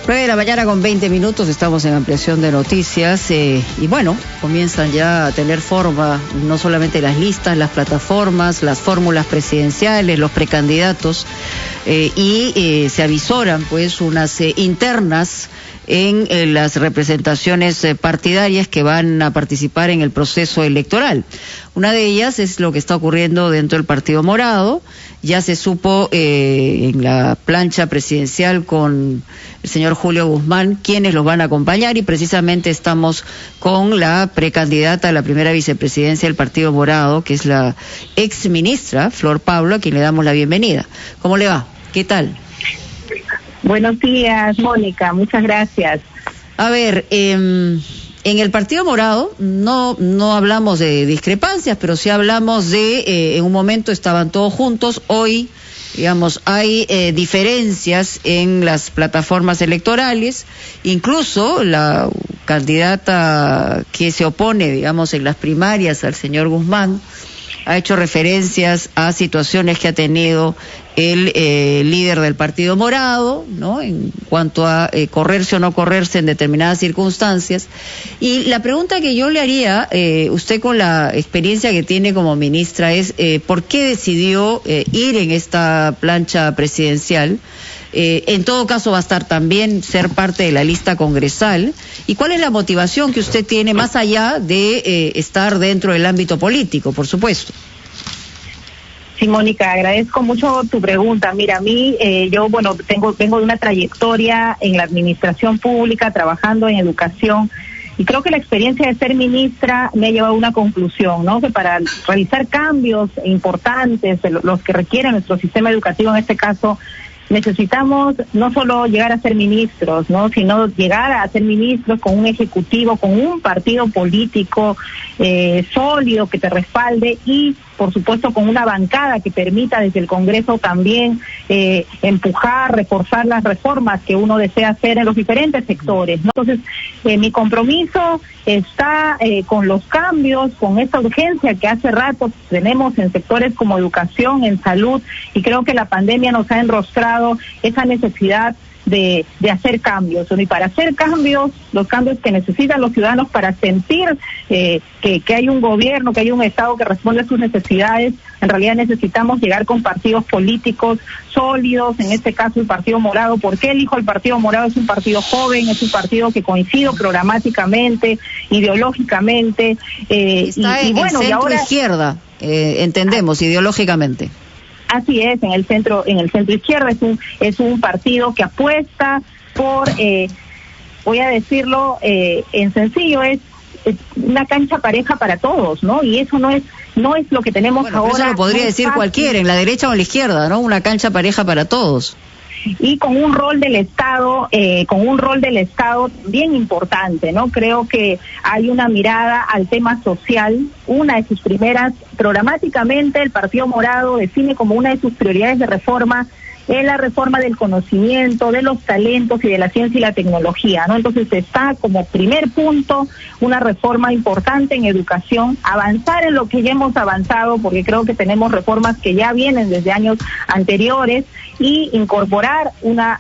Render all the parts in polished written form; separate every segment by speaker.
Speaker 1: 9 de la mañana con 20 minutos, estamos en ampliación de noticias y bueno, comienzan ya a tener forma no solamente las listas, las plataformas, las fórmulas presidenciales, los precandidatos y se avisoran pues unas internas en las representaciones partidarias que van a participar en el proceso electoral. Una de ellas es lo que está ocurriendo dentro del Partido Morado. Ya se supo en la plancha presidencial con el señor Julio Guzmán quiénes los van a acompañar y precisamente estamos con la precandidata a la primera vicepresidencia del Partido Morado, que es la ex ministra Flor Pablo, a quien le damos la bienvenida. ¿Cómo le va? ¿Qué tal?
Speaker 2: Buenos días, Mónica, muchas gracias.
Speaker 1: A ver, en el Partido Morado no hablamos de discrepancias, pero sí hablamos de, en un momento estaban todos juntos, hoy, digamos, hay diferencias en las plataformas electorales, incluso la candidata que se opone, digamos, en las primarias al señor Guzmán, ha hecho referencias a situaciones que ha tenido el líder del Partido Morado, ¿no? En cuanto a correrse o no correrse en determinadas circunstancias. Y la pregunta que yo le haría, usted con la experiencia que tiene como ministra, es ¿por qué decidió ir en esta plancha presidencial? En todo caso va a estar también ser parte de la lista congresal. ¿Y cuál es la motivación que usted tiene más allá de estar dentro del ámbito político, por supuesto?
Speaker 2: Sí, Mónica, agradezco mucho tu pregunta. Mira, a mí, yo, bueno, vengo de una trayectoria en la administración pública, trabajando en educación, y creo que la experiencia de ser ministra me ha llevado a una conclusión, ¿no? Que para realizar cambios importantes, los que requiere nuestro sistema educativo, en este caso, necesitamos no solo llegar a ser ministros, ¿no? Sino llegar a ser ministros con un ejecutivo, con un partido político sólido que te respalde y, por supuesto, con una bancada que permita desde el Congreso también empujar, reforzar las reformas que uno desea hacer en los diferentes sectores, ¿no? Entonces, mi compromiso está con los cambios, con esta urgencia que hace rato tenemos en sectores como educación, en salud, y creo que la pandemia nos ha enrostrado esa necesidad de hacer cambios. Y para hacer cambios, los cambios que necesitan los ciudadanos para sentir que hay un gobierno, que hay un Estado que responde a sus necesidades, en realidad necesitamos llegar con partidos políticos sólidos, en este caso el Partido Morado. ¿Por qué elijo el Partido Morado? Es un partido joven, es un partido que coincido programáticamente, ideológicamente.
Speaker 1: Está en bueno, y ahora izquierda, entendemos, ideológicamente.
Speaker 2: Así es, en el centro izquierda es un partido que apuesta por, voy a decirlo en sencillo, es una cancha pareja para todos, ¿no? Y eso no es lo que tenemos ahora.
Speaker 1: Eso lo podría decir cualquiera, en la derecha o en la izquierda, ¿no? Una cancha pareja para todos.
Speaker 2: Y con un rol del Estado, bien importante, ¿no? Creo que hay una mirada al tema social, una de sus primeras, programáticamente el Partido Morado define como una de sus prioridades de reforma es la reforma del conocimiento, de los talentos y de la ciencia y la tecnología, ¿no? Entonces está como primer punto una reforma importante en educación, avanzar en lo que ya hemos avanzado, porque creo que tenemos reformas que ya vienen desde años anteriores, y incorporar una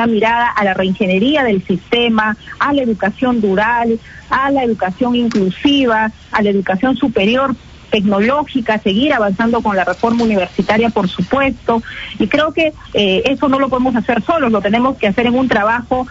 Speaker 2: mirada a la reingeniería del sistema, a la educación dual, a la educación inclusiva, a la educación superior tecnológica, seguir avanzando con la reforma universitaria, por supuesto, y creo que eso no lo podemos hacer solos, lo tenemos que hacer en un trabajo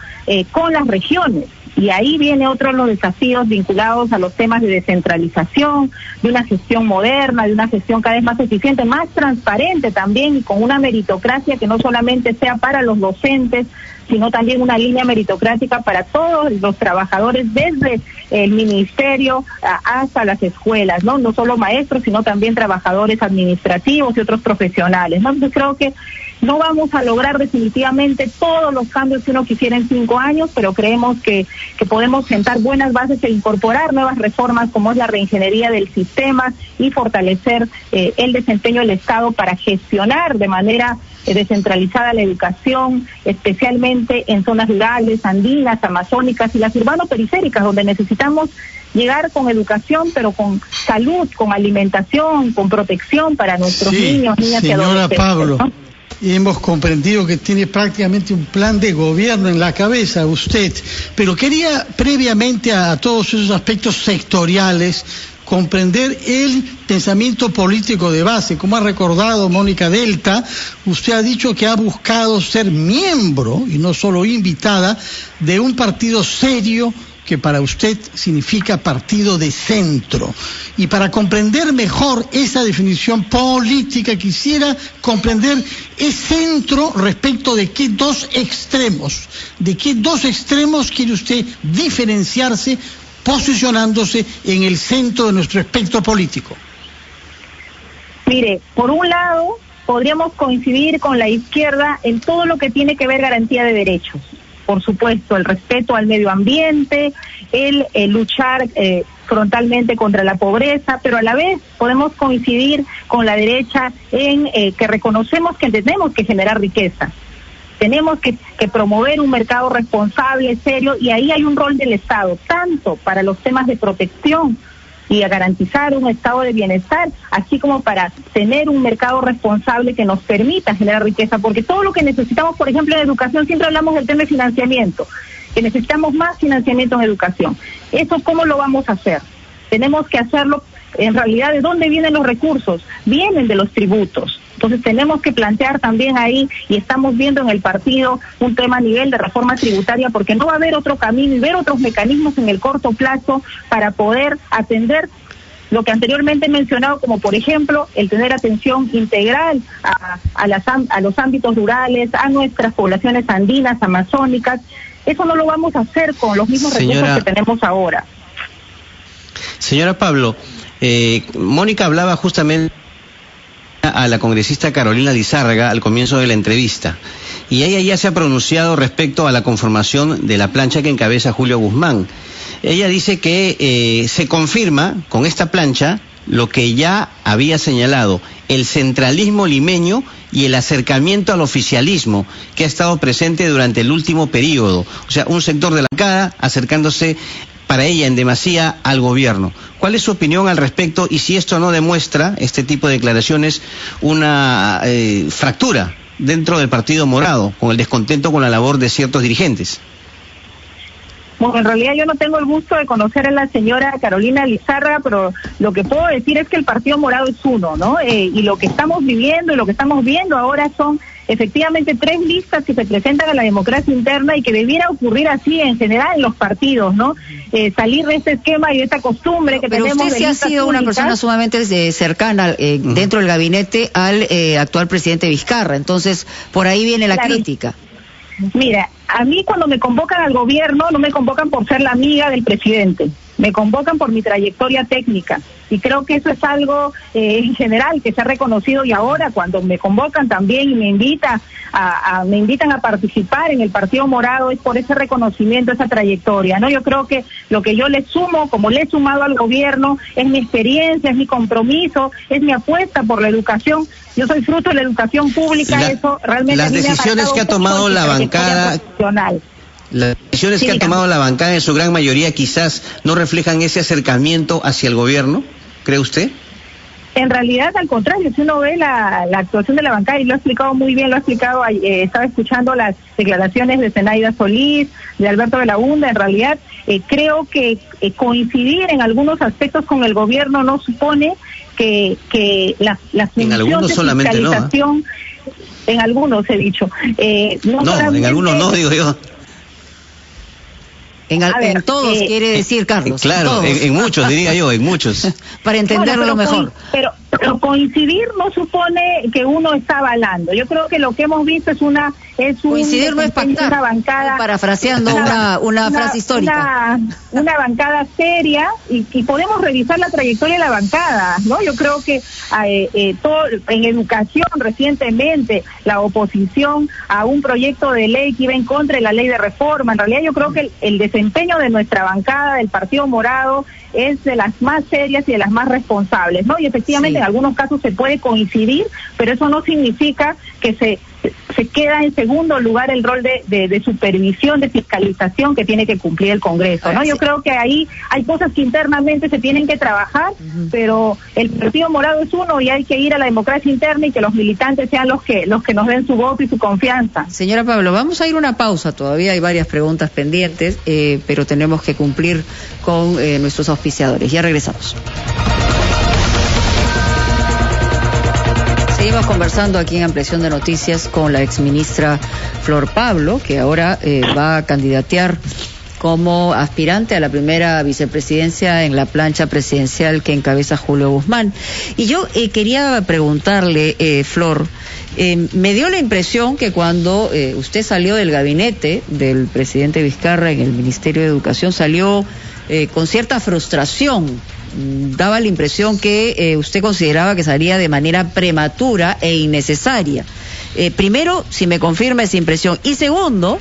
Speaker 2: con las regiones. Y ahí viene otro de los desafíos vinculados a los temas de descentralización, de una gestión moderna, de una gestión cada vez más eficiente, más transparente también, y con una meritocracia que no solamente sea para los docentes, sino también una línea meritocrática para todos los trabajadores, desde el ministerio hasta las escuelas, ¿no? No solo maestros, sino también trabajadores administrativos y otros profesionales, ¿no? Entonces creo que no vamos a lograr definitivamente todos los cambios que uno quisiera en 5 años, pero creemos que podemos sentar buenas bases e incorporar nuevas reformas como es la reingeniería del sistema y fortalecer el desempeño del Estado para gestionar de manera descentralizada la educación, especialmente en zonas rurales, andinas, amazónicas y las urbano-periféricas, donde necesitamos llegar con educación, pero con salud, con alimentación, con protección para nuestros niños, niñas y adolescentes.
Speaker 3: Señora Pablo, ¿no? hemos comprendido que tiene prácticamente un plan de gobierno en la cabeza usted, pero quería previamente a todos esos aspectos sectoriales comprender el pensamiento político de base. Como ha recordado Mónica Delta, usted ha dicho que ha buscado ser miembro y no solo invitada de un partido serio que para usted significa partido de centro. Y para comprender mejor esa definición política, quisiera comprender el centro respecto de qué dos extremos quiere usted diferenciarse, posicionándose en el centro de nuestro espectro político.
Speaker 2: Mire, por un lado, podríamos coincidir con la izquierda en todo lo que tiene que ver garantía de derechos. Por supuesto, el respeto al medio ambiente, el luchar frontalmente contra la pobreza, pero a la vez podemos coincidir con la derecha en que reconocemos que tenemos que generar riqueza. Tenemos que promover un mercado responsable, serio, y ahí hay un rol del Estado, tanto para los temas de protección y a garantizar un estado de bienestar, así como para tener un mercado responsable que nos permita generar riqueza, porque todo lo que necesitamos, por ejemplo, en educación, siempre hablamos del tema de financiamiento, que necesitamos más financiamiento en educación. ¿Eso cómo lo vamos a hacer? Tenemos que hacerlo, en realidad, ¿de dónde vienen los recursos? Vienen de los tributos. Entonces tenemos que plantear también ahí, y estamos viendo en el partido un tema a nivel de reforma tributaria, porque no va a haber otro camino y ver otros mecanismos en el corto plazo para poder atender lo que anteriormente he mencionado, como por ejemplo el tener atención integral a los ámbitos rurales, a nuestras poblaciones andinas, amazónicas. Eso no lo vamos a hacer con los mismos recursos que tenemos ahora.
Speaker 4: Señora Pablo, Mónica hablaba justamente a la congresista Carolina Lizárraga al comienzo de la entrevista, y ella ya se ha pronunciado respecto a la conformación de la plancha que encabeza Julio Guzmán. Ella dice que se confirma con esta plancha lo que ya había señalado, el centralismo limeño y el acercamiento al oficialismo que ha estado presente durante el último periodo, o sea, un sector de la bancada acercándose para ella en demasía al gobierno. ¿Cuál es su opinión al respecto y si esto no demuestra, este tipo de declaraciones, una fractura dentro del Partido Morado, con el descontento con la labor de ciertos dirigentes?
Speaker 2: Bueno, en realidad yo no tengo el gusto de conocer a la señora Carolina Lizárraga, pero lo que puedo decir es que el Partido Morado es uno, ¿no? Y lo que estamos viviendo y lo que estamos viendo ahora son efectivamente 3 listas que se presentan a la democracia interna, y que debiera ocurrir así en general en los partidos, ¿no? Salir de este esquema y de esta costumbre que tenemos.
Speaker 1: Pero usted sí ha sido una persona sumamente cercana dentro del gabinete al actual presidente Vizcarra, entonces por ahí viene la crítica.
Speaker 2: Mira, a mí cuando me convocan al gobierno no me convocan por ser la amiga del presidente, me convocan por mi trayectoria técnica, y creo que eso es algo en general que se ha reconocido, y ahora cuando me convocan también y me invitan a participar en el Partido Morado es por ese reconocimiento, esa trayectoria, ¿no? Yo creo que lo que yo le sumo, como le he sumado al gobierno, es mi experiencia, es mi compromiso, es mi apuesta por la educación. Yo soy fruto de la educación pública, eso realmente
Speaker 4: las decisiones que ha tomado la bancada. Las decisiones que ha tomado la bancada en su gran mayoría quizás no reflejan ese acercamiento hacia el gobierno, ¿cree usted?
Speaker 2: En realidad, al contrario, si uno ve la actuación de la bancada, y lo ha explicado muy bien, estaba escuchando las declaraciones de Zenaida Solís, de Alberto Belaúnde, en realidad creo que coincidir en algunos aspectos con el gobierno no supone que las funciones de fiscalización, en algunos he dicho,
Speaker 4: en algunos no, digo yo.
Speaker 1: En todos quiere decir, Carlos.
Speaker 4: Claro, en muchos, diría yo, en muchos.
Speaker 1: Para entenderlo mejor.
Speaker 2: Pero coincidir no supone que uno está avalando. Yo creo que lo que hemos visto
Speaker 1: coincidir no es pactar, una bancada, parafraseando una frase histórica.
Speaker 2: Una bancada seria, y podemos revisar la trayectoria de la bancada, ¿no? Yo creo que todo en educación recientemente la oposición a un proyecto de ley que iba en contra de la ley de reforma. En realidad yo creo que el desempeño de nuestra bancada del Partido Morado es de las más serias y de las más responsables, ¿no? Y efectivamente en algunos casos se puede coincidir, pero eso no significa que se se queda en segundo lugar el rol de supervisión, de fiscalización que tiene que cumplir el Congreso, ¿no? Yo creo que ahí hay cosas que internamente se tienen que trabajar, pero el Partido Morado es uno y hay que ir a la democracia interna y que los militantes sean los que nos den su voto y su confianza.
Speaker 1: Señora Pablo, vamos a ir a una pausa, todavía hay varias preguntas pendientes, pero tenemos que cumplir con nuestros auspiciadores. Ya regresamos. Seguimos conversando aquí en Ampliación de Noticias con la exministra Flor Pablo, que ahora va a candidatear como aspirante a la primera vicepresidencia en la plancha presidencial que encabeza Julio Guzmán. Y yo quería preguntarle, Flor, me dio la impresión que cuando usted salió del gabinete del presidente Vizcarra en el Ministerio de Educación, salió con cierta frustración. Daba la impresión que usted consideraba que salía de manera prematura e innecesaria. Primero, si me confirma esa impresión. Y segundo,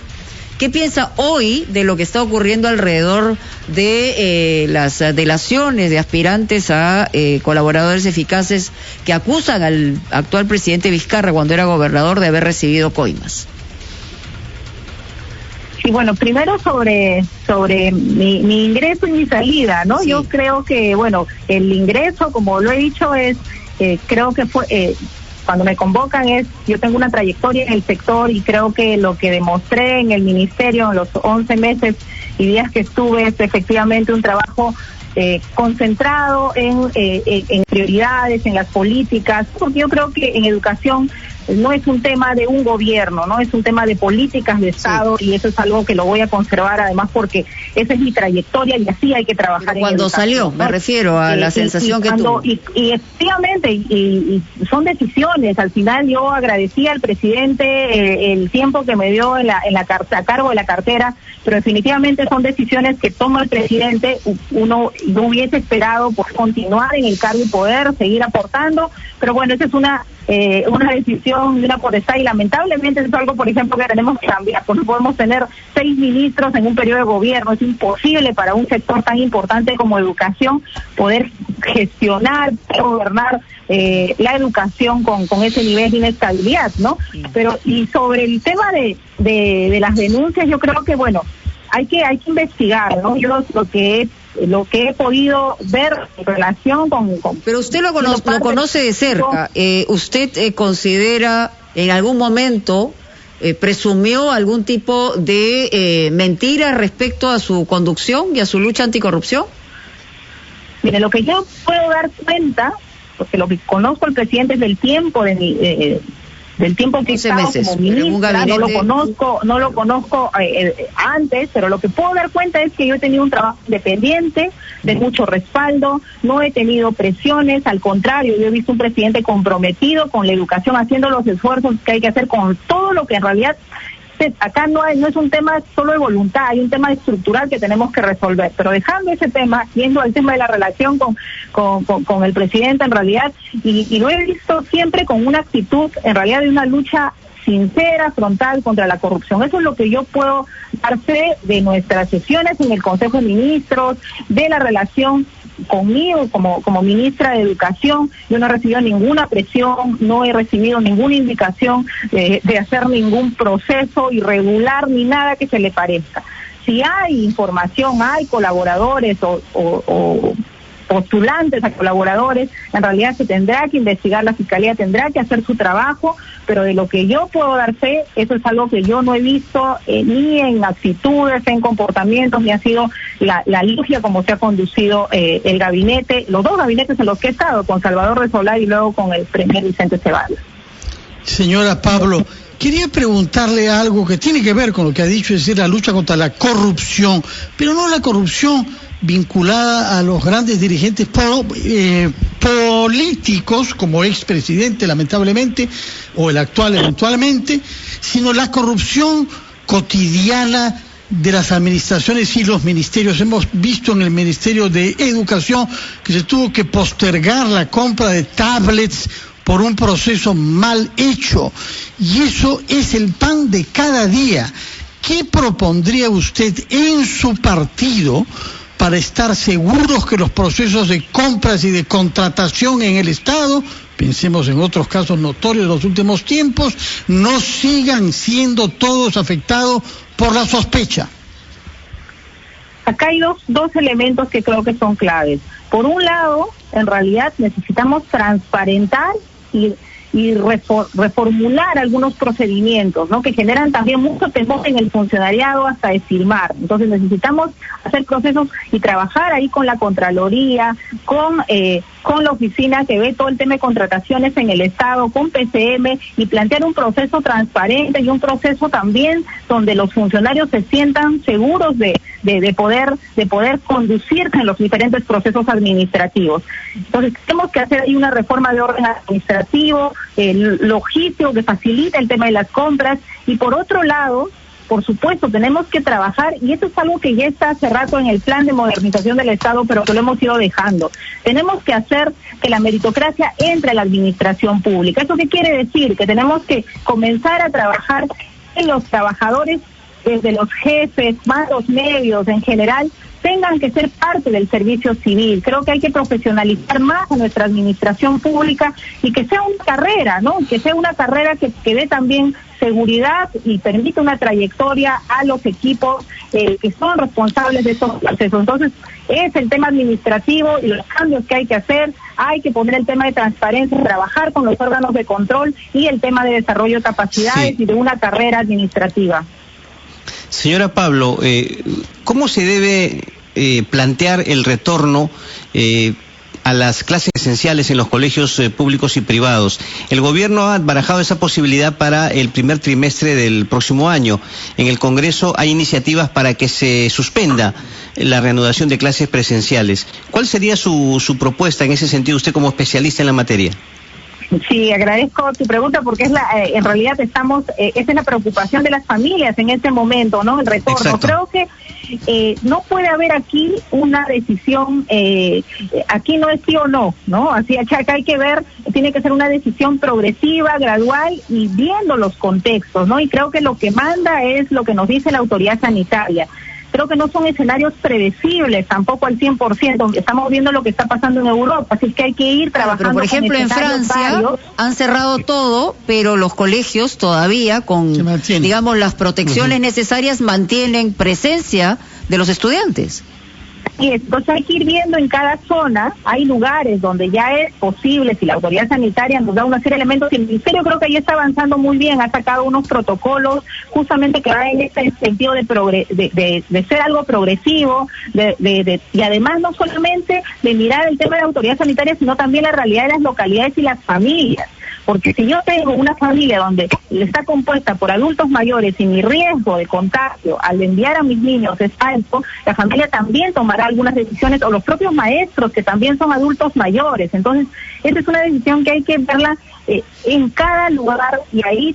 Speaker 1: ¿qué piensa hoy de lo que está ocurriendo alrededor de las delaciones de aspirantes a colaboradores eficaces que acusan al actual presidente Vizcarra, cuando era gobernador, de haber recibido coimas?
Speaker 2: Sí, bueno, primero sobre mi ingreso y mi salida, ¿no? Sí. Yo creo que, bueno, el ingreso, como lo he dicho, es, creo que fue, cuando me convocan yo tengo una trayectoria en el sector y creo que lo que demostré en el ministerio en los 11 meses y días que estuve es efectivamente un trabajo concentrado en prioridades, en las políticas, porque yo creo que en educación no es un tema de un gobierno, no es un tema de políticas de Estado, sí. Y eso es algo que lo voy a conservar además porque esa es mi trayectoria y así hay que trabajar.
Speaker 1: Pero cuando salió, ¿no? Me refiero a la sensación que tuvo.
Speaker 2: Y efectivamente, y son decisiones. Al final yo agradecí al presidente el tiempo que me dio a cargo de la cartera, pero definitivamente son decisiones que toma el presidente. Uno no hubiese esperado por continuar en el cargo y poder seguir aportando, pero bueno, esa es una decisión de una potestad y lamentablemente es algo, por ejemplo, que tenemos que cambiar, porque no podemos tener 6 ministros en un periodo de gobierno. Es imposible para un sector tan importante como educación poder gestionar, gobernar la educación con ese nivel de inestabilidad, ¿no? Sí. Pero y sobre el tema de las denuncias, yo creo que, bueno, hay que investigar, ¿no? Yo lo que he podido ver en relación con
Speaker 1: pero usted lo conoce de cerca. ¿Usted considera en algún momento presumió algún tipo de mentira respecto a su conducción y a su lucha anticorrupción?
Speaker 2: Mire, lo que yo puedo dar cuenta, porque lo que conozco al presidente es del tiempo del tiempo que he estado como ministra, no lo conozco antes, pero lo que puedo dar cuenta es que yo he tenido un trabajo independiente, de mucho respaldo, no he tenido presiones, al contrario, yo he visto un presidente comprometido con la educación, haciendo los esfuerzos que hay que hacer con todo lo que en realidad acá no es un tema solo de voluntad, hay un tema estructural que tenemos que resolver, pero dejando ese tema, yendo al tema de la relación con el presidente en realidad, y lo he visto siempre con una actitud en realidad de una lucha sincera, frontal contra la corrupción. Eso es lo que yo puedo dar fe de nuestras sesiones en el Consejo de Ministros, de la relación conmigo como ministra de Educación. Yo no he recibido ninguna presión, no he recibido ninguna indicación de hacer ningún proceso irregular ni nada que se le parezca. Si hay información, hay colaboradores o postulantes a colaboradores, en realidad se tendrá que investigar, la Fiscalía tendrá que hacer su trabajo, pero de lo que yo puedo dar fe, eso es algo que yo no he visto ni en actitudes, en comportamientos, ni ha sido la liturgia como se ha conducido el gabinete, los dos gabinetes en los que he estado, con Salvador Resolá y luego con el premier Vicente Ceballos.
Speaker 3: Señora Pablo, quería preguntarle algo que tiene que ver con lo que ha dicho, es decir, la lucha contra la corrupción, pero no la corrupción vinculada a los grandes dirigentes políticos, como expresidente lamentablemente, o el actual eventualmente, sino la corrupción cotidiana de las administraciones y los ministerios. Hemos visto en el Ministerio de Educación que se tuvo que postergar la compra de tablets por un proceso mal hecho, y eso es el pan de cada día. ¿Qué propondría usted en su partido para estar seguros que los procesos de compras y de contratación en el Estado pensemos en otros casos notorios de los últimos tiempos, no sigan siendo todos afectados por la sospecha?
Speaker 2: Acá hay dos elementos que creo que son claves. Por un lado, en realidad necesitamos transparentar y reformular algunos procedimientos, ¿no? Que generan también mucho temor en el funcionariado hasta de firmar. Entonces necesitamos hacer procesos y trabajar ahí con la Contraloría, con la oficina que ve todo el tema de contrataciones en el Estado, con PCM, y plantear un proceso transparente y un proceso también donde los funcionarios se sientan seguros de poder conducirse en los diferentes procesos administrativos. Entonces tenemos que hacer ahí una reforma de orden administrativo, logístico, que facilite el tema de las compras, y por otro lado, por supuesto, tenemos que trabajar, y esto es algo que ya está hace rato en el plan de modernización del Estado, pero que lo hemos ido dejando. Tenemos que hacer que la meritocracia entre a la administración pública. ¿Eso qué quiere decir? Que tenemos que comenzar a trabajar en los trabajadores, desde los jefes, más los medios en general, tengan que ser parte del servicio civil. Creo que hay que profesionalizar más a nuestra administración pública y que sea una carrera, ¿no? Que sea una carrera que dé también seguridad y permita una trayectoria a los equipos que son responsables de estos procesos. Entonces, es el tema administrativo y los cambios que hay que hacer. Hay que poner el tema de transparencia, trabajar con los órganos de control y el tema de desarrollo de capacidades, sí, y de una carrera administrativa.
Speaker 4: Señora Pablo, ¿cómo se debe plantear el retorno a las clases esenciales en los colegios públicos y privados? El gobierno ha barajado esa posibilidad para el primer trimestre del próximo año. En el Congreso hay iniciativas para que se suspenda la reanudación de clases presenciales. ¿Cuál sería su propuesta en ese sentido, usted como especialista en la materia?
Speaker 2: Sí, agradezco tu pregunta porque en realidad esa es la preocupación de las familias en este momento, ¿no? El retorno. Exacto. Creo que no puede haber aquí una decisión, aquí no es sí o no, ¿no? Así acá hay que ver, tiene que ser una decisión progresiva, gradual y viendo los contextos, ¿no? Y creo que lo que manda es lo que nos dice la autoridad sanitaria. Creo que no son escenarios predecibles tampoco al 100%. Estamos viendo lo que está pasando en Europa, así que hay que ir trabajando.
Speaker 1: Pero por ejemplo en Francia han cerrado todo, pero los colegios todavía con, digamos, las protecciones necesarias mantienen presencia de los estudiantes.
Speaker 2: Y entonces hay que ir viendo en cada zona, hay lugares donde ya es posible, si la autoridad sanitaria nos da una serie de elementos, y el Ministerio creo que ahí está avanzando muy bien, ha sacado unos protocolos justamente que van en ese sentido de ser algo progresivo, y además no solamente de mirar el tema de la autoridad sanitaria, sino también la realidad de las localidades y las familias. Porque si yo tengo una familia donde está compuesta por adultos mayores y mi riesgo de contagio al enviar a mis niños es alto, la familia también tomará algunas decisiones, o los propios maestros que también son adultos mayores. Entonces, esa es una decisión que hay que verla en cada lugar, y ahí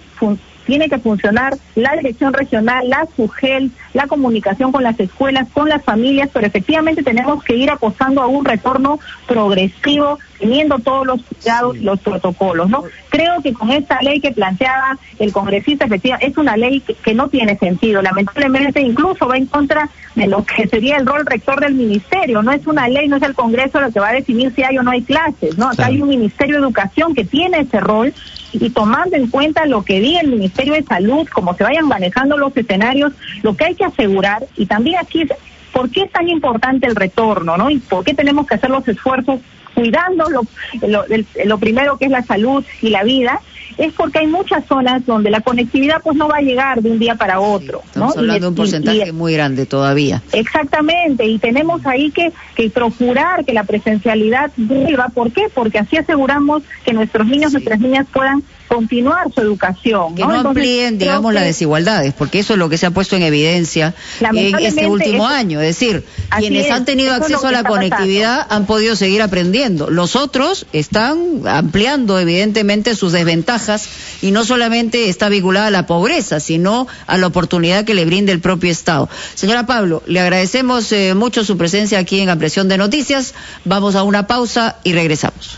Speaker 2: tiene que funcionar la dirección regional, la SUGEL, la comunicación con las escuelas, con las familias, pero efectivamente tenemos que ir apostando a un retorno progresivo, teniendo todos los cuidados y los protocolos, ¿no? Creo que con esta ley que planteaba el congresista, efectivamente, es una ley que no tiene sentido. Lamentablemente incluso va en contra de lo que sería el rol rector del ministerio. No es una ley, no es el Congreso lo que va a definir si hay o no hay clases, ¿no? Acá hay un Ministerio de Educación que tiene ese rol, y tomando en cuenta lo que diga el Ministerio de Salud, cómo se vayan manejando los escenarios, lo que hay que asegurar, y también aquí, ¿por qué es tan importante el retorno, no? Y por qué tenemos que hacer los esfuerzos cuidando lo primero, que es la salud y la vida, es porque hay muchas zonas donde la conectividad pues no va a llegar de un día para otro,
Speaker 1: sí, estamos hablando de un porcentaje muy grande todavía.
Speaker 2: Exactamente, y tenemos ahí que procurar que la presencialidad viva. ¿Por qué? Porque así aseguramos que nuestros niños, nuestras niñas puedan continuar su educación.
Speaker 1: Que no amplíen, digamos, las desigualdades, porque eso es lo que se ha puesto en evidencia en este último año. Es decir, quienes han tenido acceso a la conectividad han podido seguir aprendiendo. Los otros están ampliando, evidentemente, sus desventajas, y no solamente está vinculada a la pobreza, sino a la oportunidad que le brinde el propio Estado. Señora Pablo, le agradecemos mucho su presencia aquí en Ampliación de Noticias. Vamos a una pausa y regresamos.